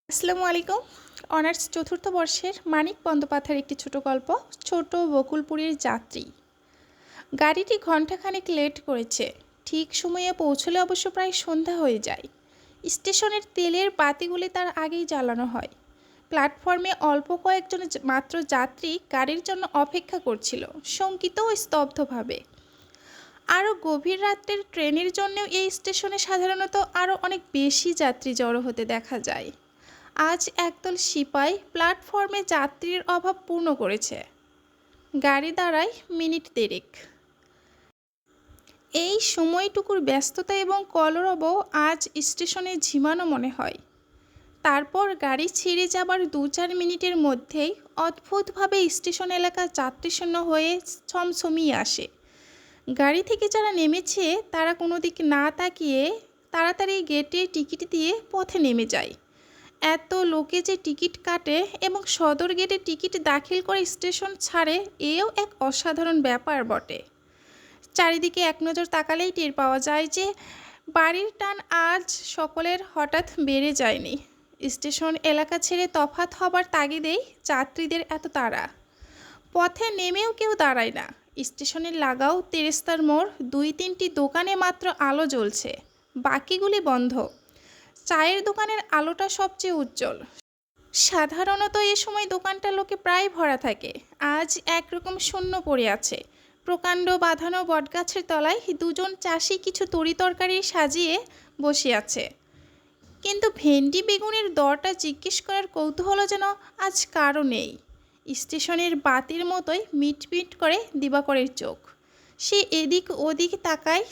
আসসালামু আলাইকুম। অনার্স চতুর্থ বর্ষের মানিক বন্দ্যোপাধ্যায়ের একটি ছোট গল্প, ছোট বকুলপুরীর যাত্রী। গাড়িটি ঘণ্টাখানেক লেট করেছে। ঠিক সময়ে পৌঁছলে অবশ্য প্রায় সন্ধ্যা হয়ে যায়। স্টেশনের তেলের বাতিগুলি তার আগেই জ্বালানো হয়। প্ল্যাটফর্মে অল্প কয়েকজন মাত্র যাত্রী গাড়ির জন্য অপেক্ষা করছিল, শঙ্কিত ও স্তব্ধভাবে। আরও গভীর রাত্রের ট্রেনের জন্যও এই স্টেশনে সাধারণত আরও অনেক বেশি যাত্রী জড়ো হতে দেখা যায়। আজ একদল সিপাই প্ল্যাটফর্মে যাত্রীর অভাব পূর্ণ করেছে। গাড়ি দাঁড়ায় মিনিট দেড়েক। এই সময়টুকুর ব্যস্ততা এবং কলরব আজ স্টেশনে ঝিমানো মনে হয়। তারপর গাড়ি ছেড়ে যাবার 2-4 মিনিটের মধ্যেই অদ্ভুতভাবে স্টেশন এলাকা যাত্রীশূন্য হয়ে ছমছমিয়ে আসে। গাড়ি থেকে যারা নেমেছে তারা কোনো দিক না তাকিয়ে তাড়াতাড়ি গেটে টিকিট দিয়ে পথে নেমে যায়। এত লোকে যে টিকিট কাটে এবং সদর গেটে টিকিট দাখিল করে স্টেশন ছাড়ে, এও এক অসাধারণ ব্যাপার বটে। চারিদিকে এক নজর তাকালেই টের পাওয়া যায় যে বাড়ির টান আজ সকলের হঠাৎ বেড়ে যায়নি। স্টেশন এলাকা ছেড়ে তফাৎ হবার তাগিদেই যাত্রীদের এত তাড়া। পথে নেমেও কেউ দাঁড়ায় না। স্টেশনের লাগাও তেরেস্তার মোড় 2-3টি দোকানে মাত্র আলো জ্বলছে, বাকিগুলি বন্ধ। চায়ের দোকানের আলোটা সবচেয়ে উজ্জ্বল। সাধারণত এ সময় দোকানটা লোকে প্রায় ভরা থাকে। আজ একরকম শূন্য পড়ে আছে। প্রকাণ্ড বাঁধানো বটগাছের তলায় 2জন চাষি কিছু তরিতরকারি সাজিয়ে বসে আছে। কিন্তু ভেন্ডি বেগুনের দরটা জিজ্ঞেস করার কৌতূহল যেন আজ কারও নেই। স্টেশনের বাতির মতোই মিটমিট করে দিবাকরের চোখ। সে এদিক ওদিক তাকায়।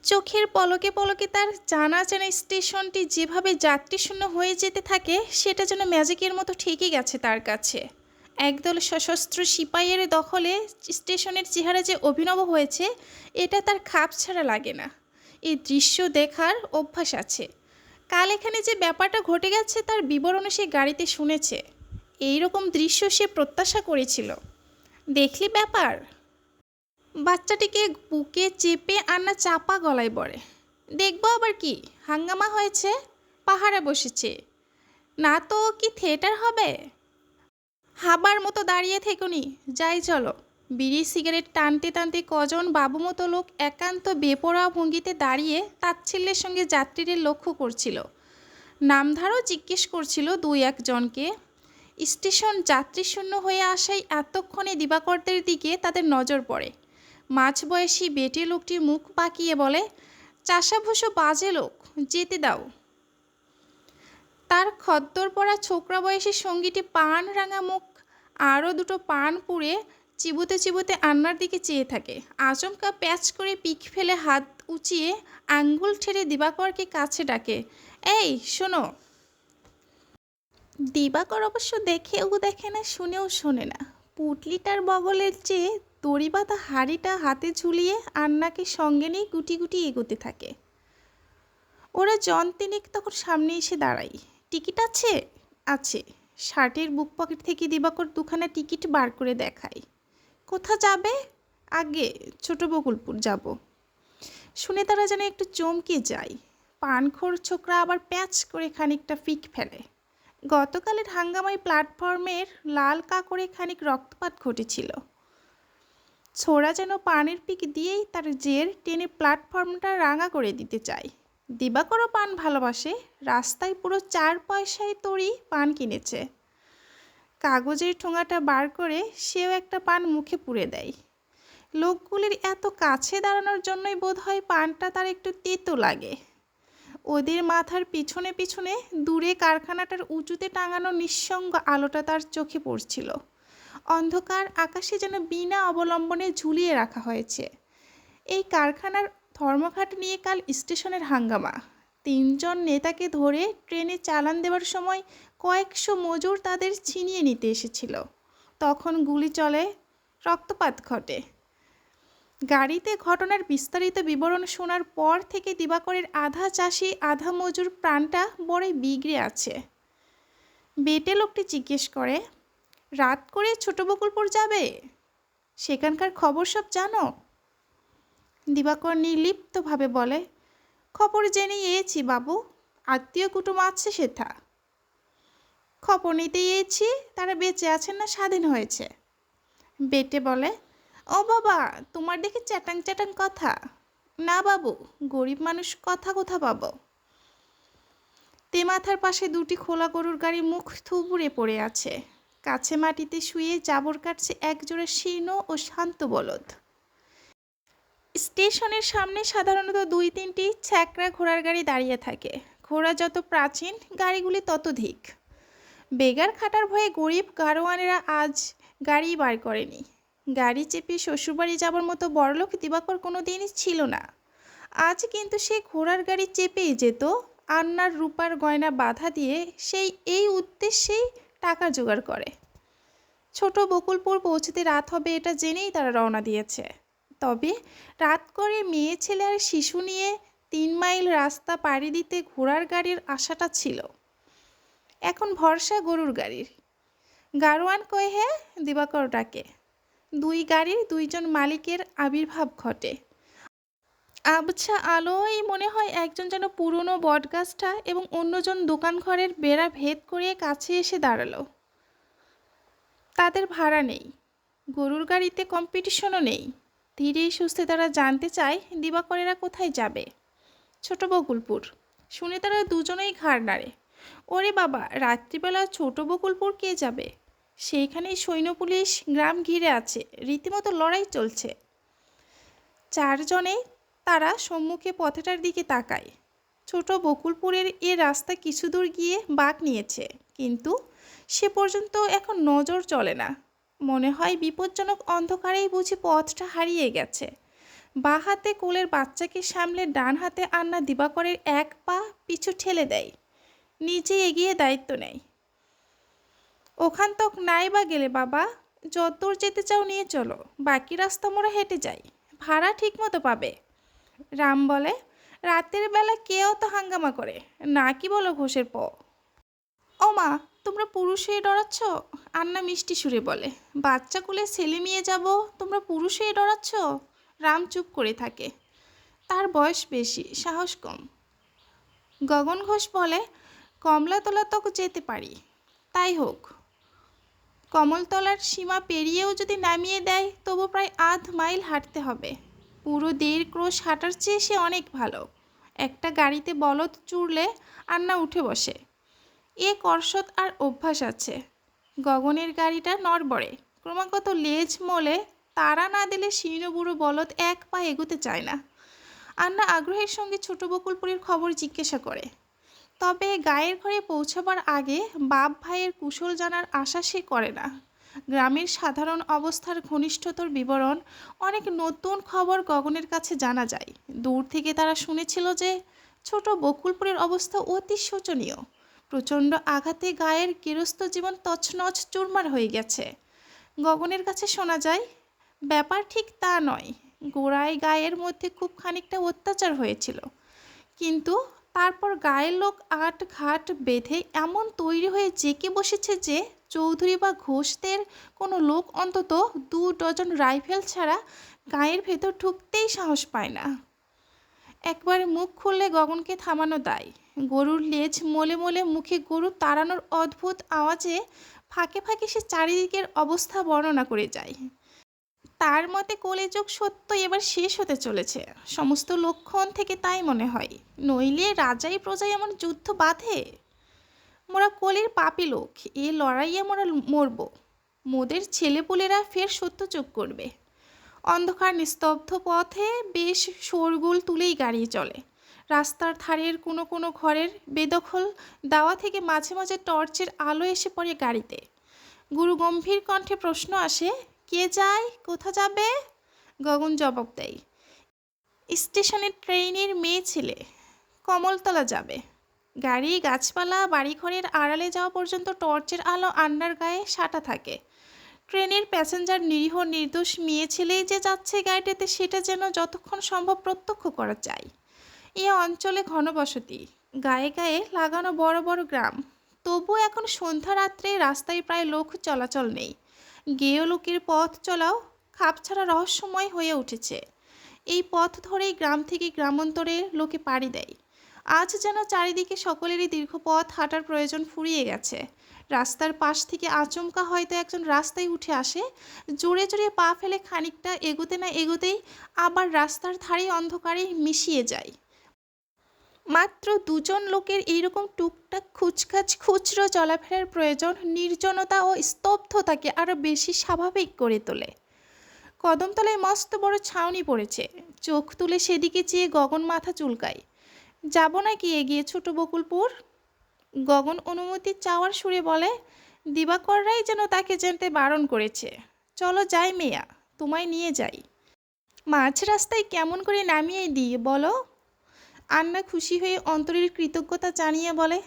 চোখের পলকে পলকে তার জানা চেনা স্টেশনটি যেভাবে যাত্রীশূন্য হয়ে যেতে থাকে, সেটা যেন ম্যাজিকের মতো ঠেকে গেছে তার কাছে। একদল সশস্ত্র সিপাইয়ের দখলে স্টেশনের চেহারা যে অভিনব হয়েছে, এটা তার খাপ ছাড়া লাগে না। এই দৃশ্য দেখার অভ্যাস আছে। কাল এখানে যে ব্যাপারটা ঘটে গেছে তার বিবরণ সে গাড়িতে শুনেছে। এই রকম দৃশ্য সে প্রত্যাশা করেছিল। দেখলি ব্যাপার? বাচ্চাটিকে বুকে চেপে আন্না চাপা গলায় বলে, দেখবো আবার কি হাঙ্গামা হয়েছে? পাহারা বসেছে না তো কি থিয়েটার হবে? হাবার মতো দাঁড়িয়ে থেকোনি, যাই চলো। বিড়ি সিগারেট টানতে টানতে কজন বাবু মতো লোক একান্ত বেপরোয়া ভঙ্গিতে দাঁড়িয়ে তাচ্ছিল্যের সঙ্গে যাত্রীদের লক্ষ্য করছিল। নামধারও জিজ্ঞেস করছিল 2-1 জনকে। স্টেশন যাত্রীশূন্য হয়ে আসায় এতক্ষণে দিবাকরদের দিকে তাদের নজর পড়ে। মাঝবয়সী বেটে লোকটি মুখ বাঁকিয়ে বলে, চাষাভুষো বাজে লোক, যেতে দাও। তার খদ্দর পরা ছোকরা বয়সী সঙ্গীটি পান রাঙা মুখ আরও 2টো পান পুড়ে চিবুতে চিবুতে আন্নার দিকে চেয়ে থাকে। আচমকা প্যাচ করে পিক ফেলে হাত উঁচিয়ে আঙ্গুল ঠেড়ে দিবাকরকে কাছে ডাকে, এই শোনো। দিবাকর অবশ্য দেখেও দেখে না, শুনেও শোনে না। পুটলিটার বগলের চেয়ে দড়িবাঁধা হাড়িটা হাতে ঝুলিয়ে আন্নাকে সঙ্গে নিয়ে গুটি গুটি এগোতে থাকে। ওরা জন তিনেক তখন সামনে এসে দাঁড়ায়। টিকিট আছে? আছে। শার্টের বুক পকেট থেকে দিবাকর 2খানা টিকিট বার করে দেখায়। কোথা যাবে? আগে ছোট বকুলপুর যাব। শুনে তারা যেন একটু চমকে যায়। পানখোর ছোকরা আবার প্যাচ করে খানিকটা ফিক ফেলে। গতকালের হাঙ্গামায় প্ল্যাটফর্মের লাল কাকড়ে খানিক রক্তপাত ঘটেছিল। ছোড়া যেন পানের পিক দিয়েই তার জের টেনে প্ল্যাটফর্মটা রাঙা করে দিতে চায়। দিবাকরও পান ভালোবাসে। রাস্তায় পুরো 4 পয়সায় তরি পান কিনেছে। কাগজের ঠোঙাটা বার করে সেও একটা পান মুখে পুরে দেয়। লোকগুলির এত কাছে দাঁড়ানোর জন্যই বোধহয় পানটা তার একটু তেতো লাগে। ওদের মাথার পিছনে পিছনে দূরে কারখানাটার উঁচুতে টাঙানো নিঃসঙ্গ আলোটা তার চোখে পড়ছিল। অন্ধকার আকাশে যেন বিনা অবলম্বনে ঝুলিয়ে রাখা হয়েছে। এই কারখানার ধর্মঘাট নিয়ে কাল স্টেশনের হাঙ্গামা। 3 জন নেতাকে ধরে ট্রেনে চালান দেওয়ার সময় কয়েকশো মজুর তাদের ছিনিয়ে নিতে এসেছিল। তখন গুলি চলে, রক্তপাত ঘটে। গাড়িতে ঘটনার বিস্তারিত বিবরণ শোনার পর থেকে দিবাকরের আধা চাষি আধা মজুর প্রাণটা বড়ই বিগড়ে আছে। বেটে লোকটি জিজ্ঞেস করে, রাত করে ছোট বকুলপুর যাবে? সেখানকার খবর সব জানো? দিবাকর নির্লিপ্তভাবে বলে, খবর জেনে এসেছি বাবু, আত্মীয় কুটুম আছে সেথা। খবর নিতে গিয়েছি তারা বেঁচে আছেন না স্বাধীন হয়েছে। বেটে বলে, ও বাবা, তোমার দেখি চ্যাটাং চ্যাটাং কথা। না বাবু, গরিব মানুষ কথা কোথা পাবো। তেমাথার পাশে দুটি খোলা গরুর গাড়ি মুখ থুবড়ে পড়ে আছে। কাছে মাটিতে শুয়ে জাবর কাটছে একজোড়া শীর্ণ ও শান্ত বলদ। স্টেশনের সামনে সাধারণত 2-3টি ছ্যাকড়া ঘোড়ার গাড়ি দাঁড়িয়ে থাকে। ঘোড়া যত প্রাচীন, গাড়িগুলি তত ধিক। বেগার খাটার ভয়ে গরিব গাড়োয়ানেরা আজ গাড়ি বার করেনি। গাড়ি চেপে শ্বশুরবাড়ি যাবার মতো বড়লোক দিবাকর কোনো দিনই ছিল না। আজ কিন্তু সে ঘোড়ার গাড়ি চেপেই যেত। আন্নার রূপার গয়না বাধা দিয়ে সেই এই উদ্দেশ্যেই টাকা জোগাড় করে। ছোট বকুলপুর পৌঁছতে রাত হবে এটা জেনেই তারা রওনা দিয়েছে। তবে রাত করে মেয়ে ছেলে আর শিশু নিয়ে 3 মাইল রাস্তা পাড়ি দিতে ঘোড়ার গাড়ির আশাটা ছিল। এখন ভরসা গরুর গাড়ির। গাড়োয়ান কয়ে হে, দিবাকর ডাকে। 2 গাড়ির 2 জন মালিকের আবির্ভাব ঘটে। আবছা আলোয় মনে হয় একজন যেন পুরনো বটগাছটা এবং অন্যজন দোকান ঘরের বেড়া ভেদ করে কাছে এসে দাঁড়ালো। তাদের ভাড়া নেই, গরুর গাড়িতে কম্পিটিশনও নেই। ধীরে সুস্থে তারা জানতে চায় দিবাকরেরা কোথায় যাবে। ছোট বকুলপুর শুনে তারা দুজনেই ঘাড় নাড়ে। ওরে বাবা, রাত্রিবেলা ছোট বকুলপুর কে যাবে? সেইখানেই সৈন্য পুলিশ গ্রাম ঘিরে আছে, রীতিমতো লড়াই চলছে। 4 জনে তারা সম্মুখে পথেটার দিকে তাকায়। ছোট বকুলপুরের এ রাস্তা কিছু দূর গিয়ে বাঁক নিয়েছে, কিন্তু সে পর্যন্ত এখন নজর চলে না। মনে হয় বিপজ্জনক অন্ধকারেই বুঝি পথটা হারিয়ে গেছে। বাঁ হাতে কোলের বাচ্চাকে সামলে ডান হাতে আন্না দিবাকরের 1 পা পিছু ঠেলে দেয়, নিজে এগিয়ে দায়িত্ব নেয়। ওখান তক নাই বা গেলে বাবা, যতদূর যেতে চাও নিয়ে চলো, বাকি রাস্তা মোরা হেঁটে যাই, ভাড়া ঠিক মতো পাবে। রাম বলে, রাতের বেলা কে অত হাঙ্গামা করে, না কি বলো ঘোষের প? ও মা, তোমরা পুরুষ হয়ে ডরাচ্ছ? আন্না মিষ্টি সুরে বলে। বাচ্চা কোলে ছেলে নিয়ে যাব, তোমরা পুরুষ হয়ে ডরাচ্ছ? রাম চুপ করে থাকে। তার বয়স বেশি, সাহস কম। গগন ঘোষ বলে, কমলাতলা তক যেতে পারি। তাই হোক, কমলতলার সীমা পেরিয়েও যদি নামিয়ে দেয় তবু প্রায় 1/2 মাইল হাঁটতে হবে। পুরো 1.5 ক্রোশ হাঁটার চেয়ে সে অনেক ভালো। একটা গাড়িতে বলদ চুরলে আন্না উঠে বসে। এ কর্ষত আর অভ্যাস আছে। গগনের গাড়িটা নড়বড়ে, ক্রমাগত লেজ মোলে, তাড়া না দিলে শীর্ণ বুড়ো বলদ 1 পা এগোতে চায় না। আন্না আগ্রহের সঙ্গে ছোট বকুলপুরের খবর জিজ্ঞাসা করে। তবে গায়ের ঘরে পৌঁছাবার আগে বাপ ভাইয়ের কুশল জানার আশা সে করে না। গ্রামের সাধারণ অবস্থার ঘনিষ্ঠতর বিবরণ, অনেক নতুন খবর গগনের কাছে জানা যায়। দূর থেকে তারা শুনেছিল যে ছোট বকুলপুরের অবস্থা অতি শোচনীয়। প্রচণ্ড আঘাতে গায়ের গৃহস্থ জীবন তছনছ চুরমার হয়ে গেছে। গগনের কাছে শোনা যায়, ব্যাপার ঠিক তা নয়, গোড়ায় গায়ের মধ্যে খুব খানিকটা অত্যাচার হয়েছিল, কিন্তু তারপর গায়ের লোক আট ঘাট বেঁধে এমন তৈরি হয়ে জেঁকে বসেছে যে চৌধুরী বা ঘোষদের কোনো লোক অন্তত 2 ডজন রাইফেল ছাড়া গায়ের ভেতর ঢুকতেই সাহস পায় না। একবার মুখ খুললে গগনকে থামানো দায়। গরুর লেজ মোলে মোলে মুখে গরু তাড়ানোর অদ্ভুত আওয়াজে ফাঁকে ফাঁকে সে চারিদিকের অবস্থা বর্ণনা করে যায়। তার মতে কলিযুগ সত্য এবার শেষ হতে চলেছে, সমস্ত লক্ষণ থেকে তাই মনে হয়। নইলে রাজাই প্রজাই এমন যুদ্ধ বাঁধে? মোরা কলির পাপী লোক, এ লড়াইয়ে মোরা মরব। মোদের ছেলেপুলেরা ফের সত্য চোখ করবে। অন্ধকার নিস্তব্ধ পথে বেশ শোরগোল তুলেই গাড়ি চলে। রাস্তার ধারের কোনো কোনো ঘরের বেদখল দাওয়া থেকে মাঝে মাঝে টর্চের আলো এসে পড়ে গাড়িতে। গুরু গম্ভীর কণ্ঠে প্রশ্ন আসে, কে যায়, কোথা যাবে? গগন জবাব দেয়, স্টেশনের ট্রেনের মেয়ে ছেলে, কমলতলা যাবে। গাড়ি, গাছপালা, বাড়িঘরের আড়ালে যাওয়া পর্যন্ত টর্চের আলো আন্নার গায়ে সাঁটা থাকে। ট্রেনের প্যাসেঞ্জার নিরীহ নির্দোষ মেয়ে ছেলেই যে যাচ্ছে গাড়িটাতে, সেটা যেন যতক্ষণ সম্ভব প্রত্যক্ষ করা যায়। এ অঞ্চলে ঘনবসতি, গায়ে গায়ে লাগানো বড় বড় গ্রাম। তবু এখন সন্ধ্যা রাত্রে রাস্তায় প্রায় লোক চলাচল নেই। গেয় লোকের পথ চলাও খাপছাড়া রহস্যময় হয়ে উঠেছে। এই পথ ধরেই গ্রাম থেকে গ্রামান্তরে লোকে পাড়ি দেয়। আজ যেন চারিদিকে সকলেরই দীর্ঘ পথ হাঁটার প্রয়োজন ফুরিয়ে গেছে। রাস্তার পাশ থেকে আচমকা হয়তো একজন রাস্তায় উঠে আসে, জোরে জোরে পা ফেলে খানিকটা এগোতে না এগোতেই আবার রাস্তার ধারে অন্ধকারে মিশিয়ে যায়। মাত্র দুজন লোকের এইরকম টুকটাক খুচখাচ খুচরো চলাফেরার প্রয়োজন নির্জনতা ও স্তব্ধতাকে আরও বেশি স্বাভাবিক করে তোলে। কদমতলায় মস্ত বড় ছাউনি পড়েছে। চোখ তুলে সেদিকে চেয়ে গগন মাথা চুলকায়। যাব নাকি এগিয়ে ছোট বকুলপুর? গগন অনুমতি চাওয়ার সুরে বলে, দিবাকররাই যেন তাকে যেতে বারণ করেছে। চলো যাই মেয়া, তোমায় নিয়ে যাই। মাঝ রাস্তায় কেমন করে নামিয়ে দিই বলো? আন্না খুশি হয়ে অন্তরের কৃতজ্ঞতা জানিয়ে বলে,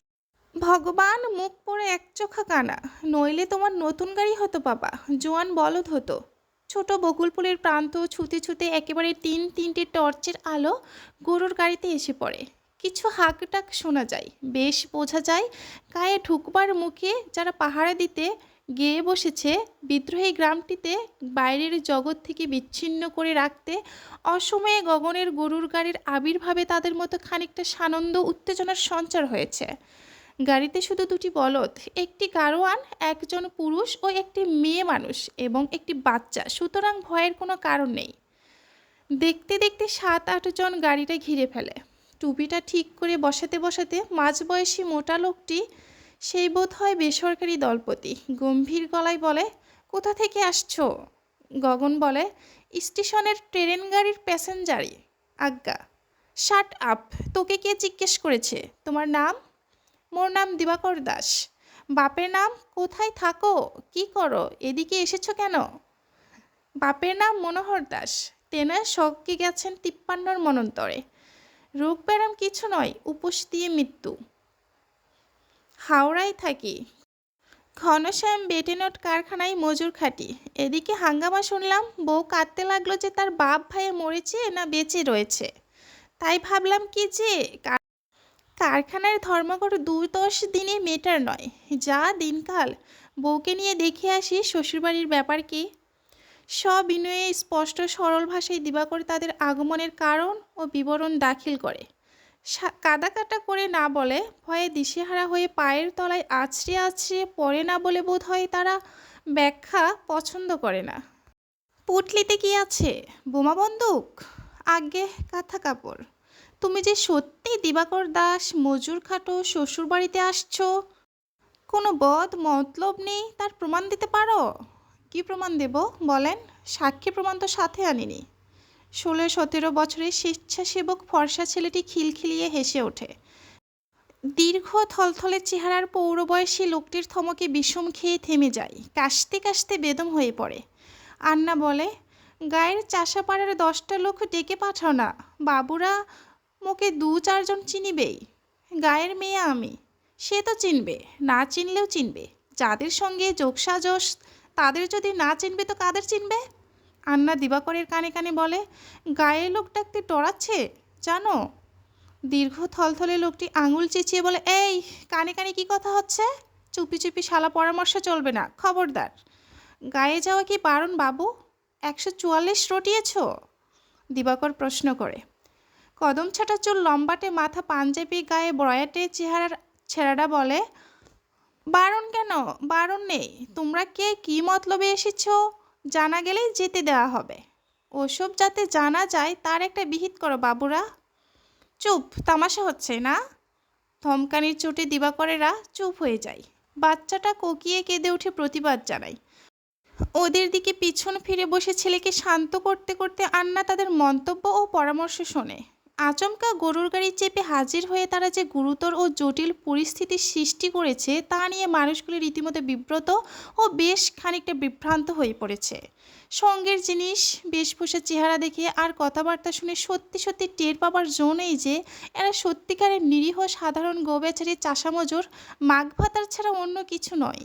ভগবান মুখ পড়ে এক চোখা কানা, নইলে তোমার নতুন গাড়ি হতো বাবা, জোয়ান বলদ হতো। ছোট বকুলপুরের প্রান্ত ছুতে ছুতে একেবারে তিনটে টর্চের আলো গরুর গাড়িতে এসে পড়ে। কিছু হাঁকডাক শোনা যায়, বেশ বোঝা যায় গায়ে ঢুকবার মুখে যারা পাহারা দিতে গেয়ে বসেছে। বিদ্রোহী গ্রামটিতে বাইরের জগৎ থেকে বিচ্ছিন্ন করে রাখতে অসময়ে গগনের গরুর গাড়ির আবির্ভাবে তাদের মতো খানিকটা সানন্দ উত্তেজনার সঞ্চার হয়েছে। গাড়িতে শুধু দুটি বলদ, একটি গাড়োয়ান, একজন পুরুষ ও একটি মেয়ে মানুষ এবং একটি বাচ্চা, সুতরাং ভয়ের কোনো কারণ নেই। দেখতে দেখতে 7-8 জন গাড়িটা ঘিরে ফেলে। টুপিটা ঠিক করে বসাতে বসাতে মাঝবয়সী মোটা লোকটি, সেই বোধ হয় বেসরকারি দলপতি, গম্ভীর গলায় বলে, কোথা থেকে আসছো? গগন বলে, স্টেশনের ট্রেন গাড়ির প্যাসেঞ্জারি। আজ্ঞা। শাট আপ, তোকে কে জিজ্ঞেস করেছে? তোমার নাম? মোর নাম দিবাকর দাস। বাপের নাম? কোথায় থাকো, কি করো, এদিকে এসেছো কেন? বাপের নাম মনোহর দাস। তেনার শখকে গেছেন 53 মনন্তরে। রোগ ব্যারাম কিছু নয়, উপোস দিয়ে মৃত্যু। হাওড়ায় থাকি। ঘনশ্যাম বেটেনট কারখানায় মজুর খাটি। এদিকে হাঙ্গামা শুনলাম, বউ কাঁদতে লাগলো যে তার বাপ ভাইয়ে মরেছে না বেঁচে রয়েছে। তাই ভাবলাম কি যে কারখানার ধর্মঘট 2-10 দিনে মেটার নয়, যা দিনকাল, বউকে নিয়ে দেখে আসি শ্বশুরবাড়ির ব্যাপার কি। সবিনয়ে স্পষ্ট সরল ভাষায় দিবাকর তাদের আগমনের কারণ ও বিবরণ দাখিল করে। কাদাকাটা করে না বলে, ভয়ে দিশেহারা হয়ে পায়ের তলায় আছড়ে আছড়ে পড়ে না বলে বোধ হয় তারা ব্যাখ্যা পছন্দ করে না। পুটলিতে কি আছে? বোমা বন্দুক? আজ্ঞে কাঁথা কাপড়। তুমি যে সত্যি দিবাকর দাস, মজুর খাটো, শ্বশুরবাড়িতে আসছো, কোনো বদ মতলব নেই, তার প্রমাণ দিতে পারো? কি প্রমাণ দেব বলেন? সাক্ষী প্রমাণ তো সাথে আনিনি। 16-17 বছরের স্বেচ্ছাসেবক ফর্সা ছেলেটি খিলখিলিয়ে হেসে ওঠে। দীর্ঘ থলথলে চেহারার পৌরবয়সী লোকটির থমকে বিষম খেয়ে থেমে যায়, কাশতে কাশতে বেদম হয়ে পড়ে। আন্না বলে, গায়ের চাষাপাড়ার 10টা লোক ডেকে পাঠাও না, বাবুরা মোকে 2-4 জন চিনিবেই। গায়ের মেয়ে আমি, সে তো চিনবে, না চিনলেও চিনবে। যাদের সঙ্গে যোগসাজশ, তাদের যদি না চিনবে তো কাদের চিনবে? আন্না দিবাকরের কানে কানে বলে, গায়ের লোক ডাকতে ডরাচ্ছে জানো? দীর্ঘ থলথলে লোকটি আঙুল চেঁচিয়ে বলে, এই কানে কানে কি কথা হচ্ছে? চুপি চুপি শালা পরামর্শ চলবে না, খবরদার। গায়ে যাওয়া কি বারণ বাবু? 144 রটিয়েছ? দিবাকর প্রশ্ন করে। কদম ছাটা চুল লম্বাটে মাথা পাঞ্জাবি গায়ে বয়াটে চেহারার ছেঁড়াটা বলে, বারণ কেন? বারণ নেই। তোমরা কে, কি মতলবে এসেছ জানা গেলেই যেতে দেওয়া হবে। ওসব যাতে জানা যায় তার একটা বিহিত করো বাবুরা। চুপ, তামাশা হচ্ছে না? ধমকানির চোটে দিবাকরেরা চুপ হয়ে যায়। বাচ্চাটা কোকিয়ে কেঁদে উঠে প্রতিবাদ জানায়। ওদের দিকে পিছন ফিরে বসে ছেলেকে শান্ত করতে করতে আন্না তাদের মন্তব্য ও পরামর্শ শোনে। আচমকা গরুর গাড়ি চেপে হাজির হয়ে তারা যে গুরুতর ও জটিল পরিস্থিতির সৃষ্টি করেছে তা নিয়ে মানুষগুলি রীতিমতো বিব্রত ও বেশ খানিকটা বিভ্রান্ত হয়ে পড়েছে। সঙ্গের জিনিস, বেশভূষা, চেহারা দেখে আর কথাবার্তা শুনে সত্যি সত্যি টের পাবার জো নেই যে এরা সত্যিকারের নিরীহ সাধারণ গোবেচারি চাষামজুর, মাঘ ভাতার ছাড়া অন্য কিছু নয়।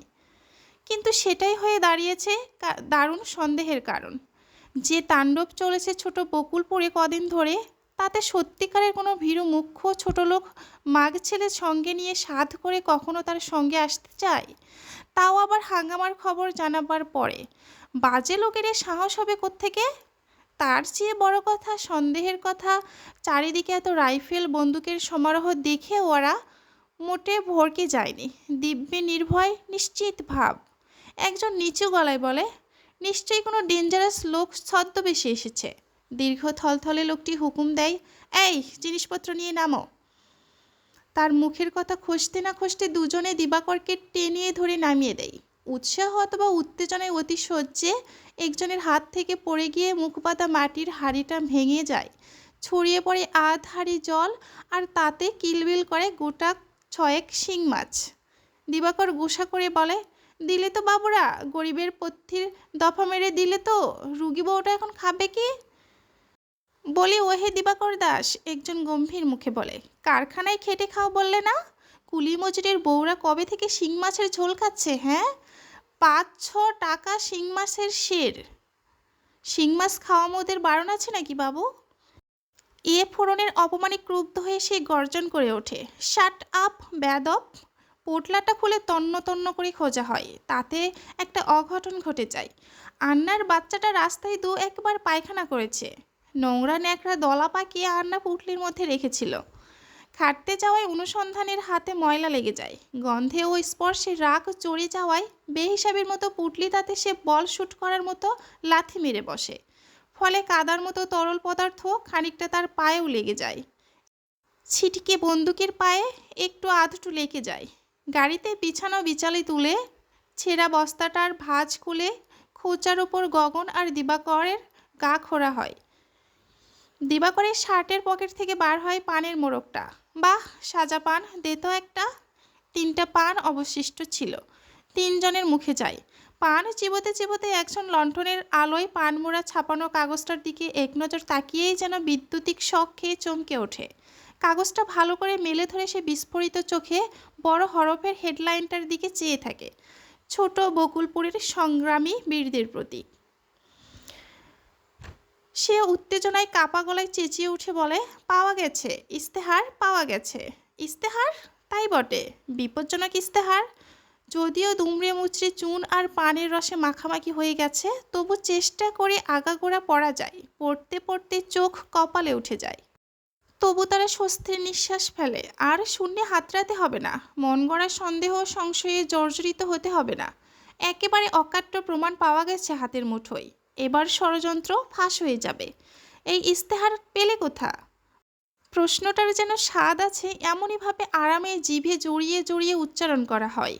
কিন্তু সেটাই হয়ে দাঁড়িয়েছে দারুণ সন্দেহের কারণ। যে তাণ্ডব চলেছে ছোট বকুলপুরে কদিন ধরে, তাতে সত্যিকারের কোনো ভীরু মুখ্য ছোট লোক মাঘ ছেলের সঙ্গে নিয়ে সাধ করে কখনো তার সঙ্গে আসতে চায়? তাও আবার হাঙ্গামার খবর জানাবার পরে। বাজে লোকের সাহস হবে কোত্থেকে? তার চেয়ে বড় কথা, সন্দেহের কথা, চারিদিকে এত রাইফেল বন্দুকের সমারোহ দেখে ওরা মোটে ভড়কে যায়নি। দিব্যি নির্ভয় নিশ্চিত ভাব। একজন নিচু গলায় বলে, নিশ্চয়ই কোনো ডেঞ্জারাস লোক ছদ্মবেশে এসেছে। দীর্ঘ থলথলে লোকটি হুকুম দেয়, এই জিনিসপত্র নিয়ে নামো। তার মুখের কথা খসতে না খসতে দুজনে দিবাকরকে টেনে ধরে নামিয়ে দেয়। উৎসাহ অথবা উত্তেজনায় অতি সহ্যে একজনের হাত থেকে পড়ে গিয়ে মুখপাতা মাটির হাঁড়িটা ভেঙে যায়। ছড়িয়ে পড়ে আধ হাঁড়ি জল, আর তাতে কিলবিল করে গোটা 6 শিং মাছ। দিবাকর গুসা করে বলে, দিলে তো বাবুরা, গরিবের পথ্যির দফা মেরে দিলে তো। রুগী বউটা এখন খাবে কি? বলি, ওহে দিবাকর দাস, একজন গম্ভীর মুখে বলে, কারখানায় খেটে খাও বললে না? কুলি মজুরের বউরা কবে থেকে শিং মাছের ঝোল খাচ্ছে? হ্যাঁ, 5-6 টাকা শিং মাছের সের। শিং মাছ খাওয়া মোদের বারণ আছে নাকি বাবু? এ ফোড়নের অপমানে ক্রুব্ধ হয়ে সে গর্জন করে ওঠে, শাট আপ বেয়াদব। পোটলাটা খুলে তন্ন তন্ন করে খোঁজা হয়। তাতে একটা অঘটন ঘটে যায়। আন্নার বাচ্চাটা রাস্তায় একবার পায়খানা করেছে। নোংরা ন্যাকড়া দলা পাকিয়ে আন্না পুটলির মধ্যে রেখেছিল। খাটতে যাওয়ায় অনুসন্ধানের হাতে ময়লা লেগে যায়। গন্ধে ও স্পর্শে রাগ চড়ে যাওয়ায় বেহিসাবের মতো পুটলি তাতে সে বল শুট করার মতো লাথি মেরে বসে। ফলে কাদার মতো তরল পদার্থ খানিকটা তার পায়েও লেগে যায়। ছিটকে বন্দুকের পায়ে একটু আধটু লেগে যায়। গাড়িতে বিছানো বিচালি তুলে ছেঁড়া বস্তাটার ভাঁজ খুলে খোঁচার ওপর গগন আর দিবাকরের গা খোঁড়া হয়। দিবাকরের শার্টের পকেট থেকে বার হয় পানের মোড়কটা। বাহ, সাজা পান, দে তো একটা। 3টা পান অবশিষ্ট ছিল। 3 জনের মুখে যায়। পান চিবোতে চিবোতে একজন লণ্ঠনের আলোয় পান মোড়া ছাপানো কাগজটার দিকে এক নজর তাকিয়েই যেন বিদ্যুতিক শক খেয়ে চমকে ওঠে। কাগজটা ভালো করে মেলে ধরে সে বিস্ফোরিত চোখে বড় হরফের হেডলাইনটার দিকে চেয়ে থাকে, ছোট বকুলপুরের সংগ্রামী বীরদের প্রতীক। সে উত্তেজনায় কাপা গলায় চেঁচিয়ে উঠে বলে, পাওয়া গেছে, ইস্তেহার পাওয়া গেছে। ইস্তেহার? তাই বটে, বিপজ্জনক ইস্তেহার। যদিও দুমড়ে মুচড়ে চুন আর পানের রসে মাখামাখি হয়ে গেছে, তবু চেষ্টা করে আগাগোড়া পড়া যায়। পড়তে পড়তে চোখ কপালে উঠে যায়। তবু তারা স্বস্তির নিঃশ্বাস ফেলে। আর শূন্যে হাতড়াতে হবে না, মন গড়া সন্দেহ সংশয়ে জর্জরিত হতে হবে না। একেবারে অকাট্য প্রমাণ পাওয়া গেছে হাতের মুঠোয়। এবার ষড়যন্ত্র ফাঁস হয়ে যাবে। এই ইস্তেহার পেলে কোথা? প্রশ্নটার যেন স্বাদ আছে, এমনইভাবে আরামে জিভে জড়িয়ে জড়িয়ে উচ্চারণ করা হয়।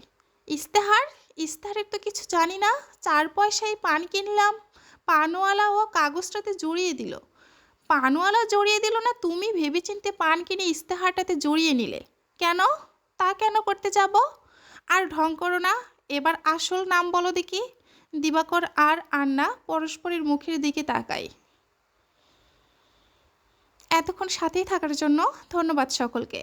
ইস্তেহার? ইস্তেহারের তো কিছু জানি না। 4 পয়সায় পান কিনলাম, পানওয়ালা ও কাগজটাতে জড়িয়ে দিল। পানওয়ালা জড়িয়ে দিল না, তুমি ভেবেচিন্তে পান কিনে ইস্তেহারটাতে জড়িয়ে নিলে? কেন? তা কেন করতে যাব? আর ঢং করো না, এবার আসল নাম বলো দেখি। দিবাকর আর আন্না পরস্পরের মুখের দিকে তাকায়। এতক্ষণ সাথেই থাকার জন্য ধন্যবাদ সকলকে।